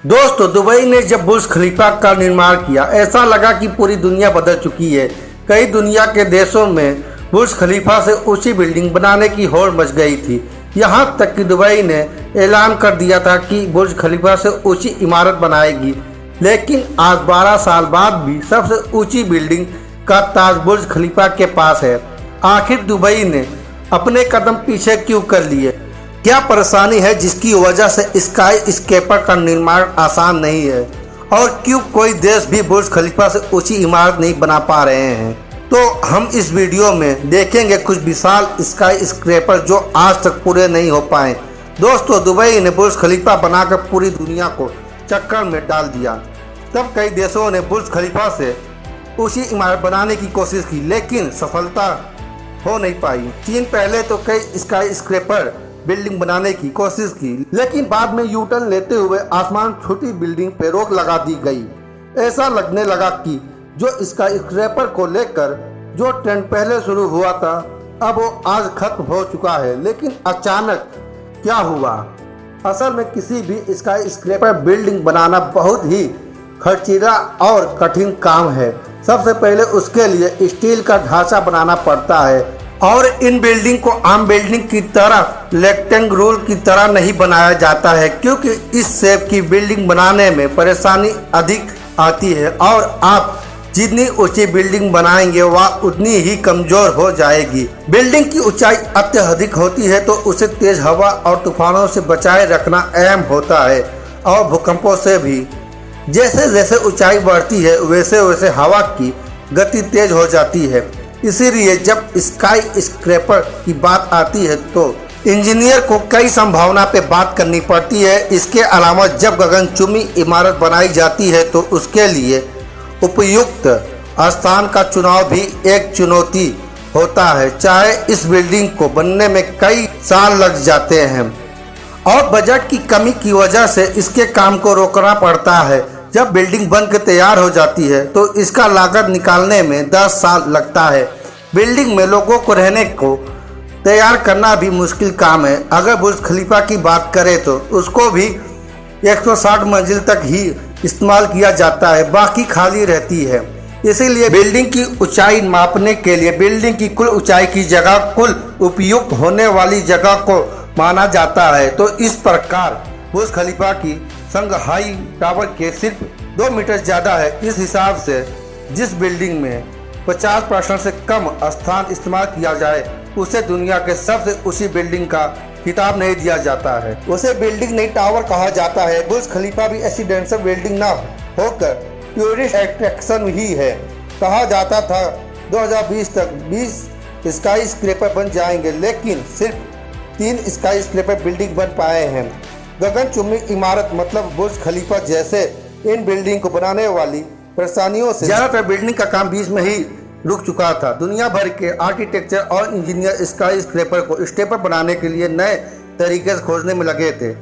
दोस्तों, दुबई ने जब बुर्ज खलीफा का निर्माण किया, ऐसा लगा कि पूरी दुनिया बदल चुकी है। कई दुनिया के देशों में बुर्ज खलीफा से ऊंची बिल्डिंग बनाने की होड़ मच गई थी। यहाँ तक कि दुबई ने ऐलान कर दिया था कि बुर्ज खलीफा से ऊंची इमारत बनाएगी। लेकिन आज 12 साल बाद भी सबसे ऊंची बिल्डिंग का ताज बुर्ज खलीफा के पास है। आखिर दुबई ने अपने कदम पीछे क्यों कर लिए? क्या परेशानी है जिसकी वजह से स्काई स्केपर का निर्माण आसान नहीं है? और क्यों कोई देश भी बुर्ज खलीफा से ऊंची इमारत नहीं बना पा रहे हैं? तो हम इस वीडियो में देखेंगे कुछ विशाल स्काई स्क्रेपर जो आज तक पूरे नहीं हो पाए। दोस्तों, दुबई ने बुर्ज खलीफा बनाकर पूरी दुनिया को चक्कर में डाल दिया। तब कई देशों ने बुर्ज खलीफा से ऊंची इमारत बनाने की कोशिश की, लेकिन सफलता हो नहीं पाई। चीन पहले तो कई स्काई स्क्रेपर बिल्डिंग बनाने की कोशिश की, लेकिन बाद में यू टर्न लेते हुए आसमान छोटी बिल्डिंग पे रोक लगा दी गई। ऐसा लगने लगा कि जो स्काई स्क्रेपर को लेकर जो ट्रेंड पहले शुरू हुआ था, अब वो आज खत्म हो चुका है। लेकिन अचानक क्या हुआ? असल में किसी भी स्काई स्क्रेपर बिल्डिंग बनाना बहुत ही खर्चीला और कठिन काम है। सबसे पहले उसके लिए स्टील का ढांचा बनाना पड़ता है, और इन बिल्डिंग को आम बिल्डिंग की तरह रेक्टेंगल की तरह नहीं बनाया जाता है, क्योंकि इस शेप की बिल्डिंग बनाने में परेशानी अधिक आती है और आप जितनी ऊंची बिल्डिंग बनाएंगे वह उतनी ही कमजोर हो जाएगी। बिल्डिंग की ऊंचाई अत्यधिक होती है तो उसे तेज हवा और तूफानों से बचाए रखना अहम होता है, और भूकंपों से भी। जैसे जैसे ऊंचाई बढ़ती है वैसे वैसे हवा की गति तेज हो जाती है। इसीलिए जब स्काई स्क्रेपर की बात आती है तो इंजीनियर को कई संभावना पे बात करनी पड़ती है। इसके अलावा जब गगनचुंबी इमारत बनाई जाती है तो उसके लिए उपयुक्त स्थान का चुनाव भी एक चुनौती होता है। चाहे इस बिल्डिंग को बनने में कई साल लग जाते हैं और बजट की कमी की वजह से इसके काम को रोकना पड़ता है। जब बिल्डिंग बनकर तैयार हो जाती है तो इसका लागत निकालने में 10 साल लगता है। बिल्डिंग में लोगों को रहने को तैयार करना भी मुश्किल काम है। अगर बुर्ज खलीफा की बात करें तो उसको भी 160 मंजिल तक ही इस्तेमाल किया जाता है, बाकी खाली रहती है। इसीलिए बिल्डिंग की ऊंचाई मापने के लिए बिल्डिंग की कुल ऊंचाई की जगह कुल उपयुक्त होने वाली जगह को माना जाता है। तो इस प्रकार बुर्ज खलीफा की संघाई टावर के सिर्फ 2 मीटर ज़्यादा है। इस हिसाब से जिस बिल्डिंग में 50% से कम स्थान इस्तेमाल किया जाए उसे दुनिया के सबसे ऊंची बिल्डिंग का खिताब नहीं दिया जाता है, उसे बिल्डिंग नहीं टावर कहा जाता है। बुर्ज खलीफा भी रेसिडेंशियल बिल्डिंग ना होकर टूरिस्ट अट्रैक्शन ही है। कहा जाता था 2020 तक 20 स्काई स्क्रेपर बन जाएंगे, लेकिन सिर्फ 3 स्काई स्क्रेपर बिल्डिंग बन पाए हैं। गगनचुंबी इमारत मतलब बुर्ज खलीफा जैसे इन बिल्डिंग को बनाने वाली परेशानियों से ज्यादातर बिल्डिंग का काम बीच में ही रुक चुका था। दुनिया भर के आर्किटेक्चर और इंजीनियर स्काई स्क्रेपर को स्टेपर बनाने के लिए नए तरीके से खोजने में लगे थे।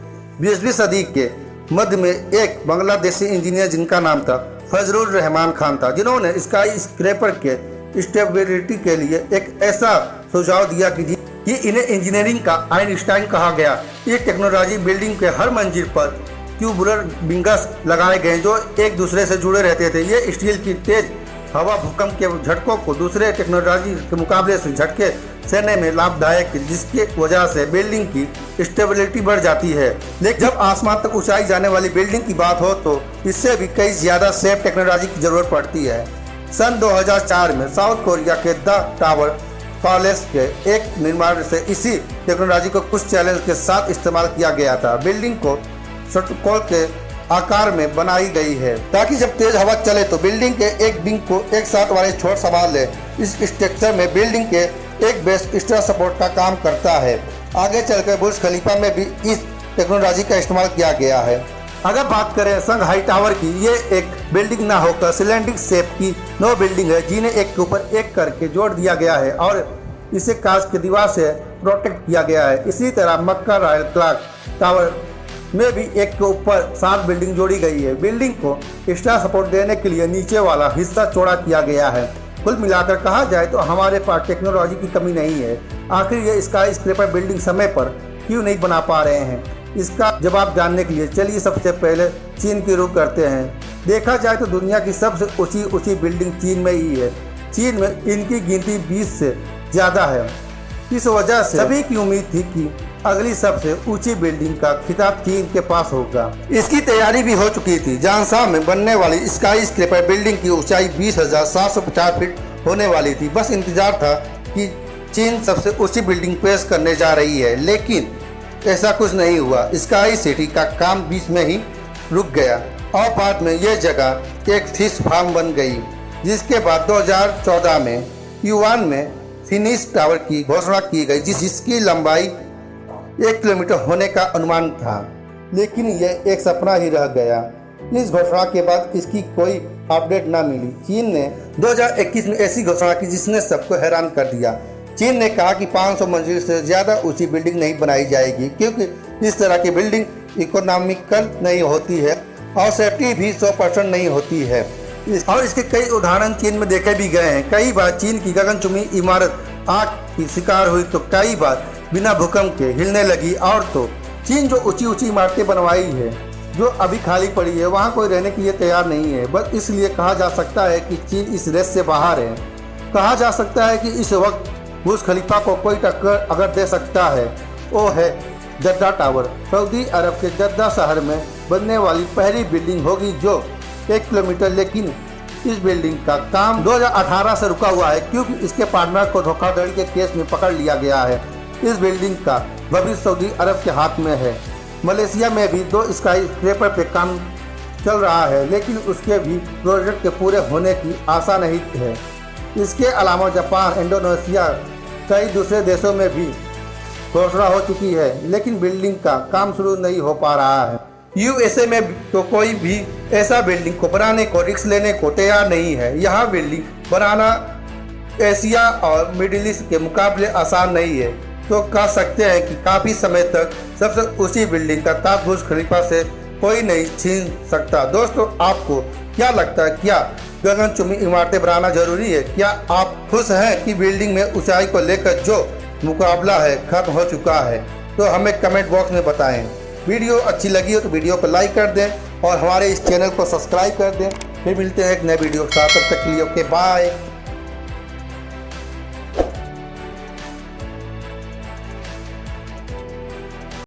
20वीं सदी के मध्य में एक बांग्लादेशी इंजीनियर जिनका नाम था फजलुर रहमान खान था, जिन्होंने स्काई स्क्रेपर के स्टेबिलिटी के लिए एक ऐसा सुझाव दिया कि इन्हें इंजीनियरिंग का आइंस्टाइन कहा गया। ये टेक्नोलॉजी बिल्डिंग के हर मंजिल पर ट्यूबुलर विंग्स लगाए गए जो एक दूसरे से जुड़े रहते थे। ये स्टील की तेज हवा भूकंप के झटकों को दूसरे टेक्नोलॉजी के मुकाबले से झटके सहने में लाभदायक है, जिसकी वजह से बिल्डिंग की स्टेबिलिटी बढ़ जाती है। लेकिन जब आसमान तक ऊंचाई जाने वाली बिल्डिंग की बात हो तो इससे भी कई ज़्यादा सेफ टेक्नोलॉजी की जरूरत पड़ती है। सन 2004 में साउथ कोरिया के द टावर पैलेस के एक निर्माण से इसी टेक्नोलॉजी को कुछ चैलेंज के साथ इस्तेमाल किया गया था। बिल्डिंग को षटकोण के आकार में बनाई गई है ताकि जब तेज हवा चले तो बिल्डिंग के एक विंग को एक साथ वाले छोर संभाल ले। इस स्ट्रक्चर में बिल्डिंग के एक बेस एक्स्ट्रा सपोर्ट का काम करता है। आगे चलकर बुर्ज खलीफा में भी इस टेक्नोलॉजी का इस्तेमाल किया गया है। अगर बात करें संघाई टावर की, ये एक बिल्डिंग ना होकर सिलेंडरिक शेप की 9 बिल्डिंग है जिन्हें एक के ऊपर एक करके जोड़ दिया गया है और इसे कांच की दीवार से प्रोटेक्ट किया गया है। इसी तरह मक्का रॉयल क्लॉक टावर में भी एक के ऊपर 7 बिल्डिंग जोड़ी गई है। बिल्डिंग को एक्स्ट्रा सपोर्ट देने के लिए नीचे वाला हिस्सा चौड़ा किया गया है। कुल मिलाकर कहा जाए तो हमारे पास टेक्नोलॉजी की कमी नहीं है। आखिर ये स्काई स्क्रेपर बिल्डिंग समय पर क्यों नहीं बना पा रहे हैं? इसका जवाब जानने के लिए चलिए सबसे पहले चीन की रुख करते हैं। देखा जाए तो दुनिया की सबसे ऊंची बिल्डिंग चीन में ही है। चीन में इनकी गिनती 20 से ज़्यादा है। इस वजह से सभी की उम्मीद थी कि अगली सबसे ऊंची बिल्डिंग का खिताब चीन के पास होगा। इसकी तैयारी भी हो चुकी थी। जानसा में बनने वाली स्काई स्क्रैपर बिल्डिंग की ऊंचाई 20,750 फीट होने वाली थी। बस इंतजार था कि चीन सबसे ऊंची बिल्डिंग पेश करने जा रही है, लेकिन ऐसा कुछ नहीं हुआ। स्काई सिटी का काम बीच में ही रुक गया और बाद में यह जगह एक फिश फार्म बन गई, जिसके बाद 2014 में युवान में फिनिश टावर की घोषणा की गई, जिसकी लंबाई 1 किलोमीटर होने का अनुमान था, लेकिन यह एक सपना ही रह गया। इस घोषणा के बाद इसकी कोई अपडेट न मिली। चीन ने 2021 में ऐसी घोषणा की जिसने सबको हैरान कर दिया। चीन ने कहा कि 500 मंजिल से ज़्यादा ऊंची बिल्डिंग नहीं बनाई जाएगी, क्योंकि इस तरह की बिल्डिंग इकोनॉमिकल नहीं होती है और सेफ्टी भी 100% नहीं होती है। और इसके कई उदाहरण चीन में देखे भी गए हैं। कई बार चीन की गगनचुंबी इमारत आग की शिकार हुई तो कई बार बिना भूकंप के हिलने लगी। और तो चीन जो ऊंची इमारतें बनवाई है, जो अभी खाली पड़ी है, वहाँ कोई रहने के लिए तैयार नहीं है। बस इसलिए कहा जा सकता है कि चीन इस रेस से बाहर है। कहा जा सकता है कि इस वक्त बुर्ज खलीफा को कोई टक्कर अगर दे सकता है, वो है जद्दा टावर। सऊदी अरब के जद्दा शहर में बनने वाली पहली बिल्डिंग होगी जो 1 किलोमीटर, लेकिन इस बिल्डिंग का काम 2018 से रुका हुआ है, क्योंकि इसके पार्टनर को धोखाधड़ी के केस में पकड़ लिया गया है। इस बिल्डिंग का भविष्य सऊदी अरब के हाथ में है। मलेशिया में भी 2 स्काई स्क्रैपर पे काम चल रहा है, लेकिन उसके भी प्रोजेक्ट के पूरे होने की आशा नहीं है। इसके अलावा जापान, इंडोनेशिया, कई दूसरे देशों में भी घोषणा हो चुकी है, लेकिन बिल्डिंग का काम शुरू नहीं हो पा रहा है। यूएसए में तो कोई भी ऐसा बिल्डिंग को बनाने को रिस्क लेने को तैयार नहीं है। यहाँ बिल्डिंग बनाना एशिया और मिडिल ईस्ट के मुकाबले आसान नहीं है। तो कह सकते हैं कि काफ़ी समय तक सबसे ऊंची बिल्डिंग का ताज बुर्ज खलीफा से कोई नहीं छीन सकता। दोस्तों, आपको क्या लगता है, क्या गगनचुंबी इमारतें बनाना जरूरी है? क्या आप खुश हैं कि बिल्डिंग में ऊंचाई को लेकर जो मुकाबला है खत्म हो चुका है? तो हमें कमेंट बॉक्स में बताएं। वीडियो अच्छी लगी हो तो वीडियो को लाइक कर दें और हमारे इस चैनल को सब्सक्राइब कर दें। फिर मिलते हैं एक नए वीडियो के साथ। तब तक के लिए ओके बाय।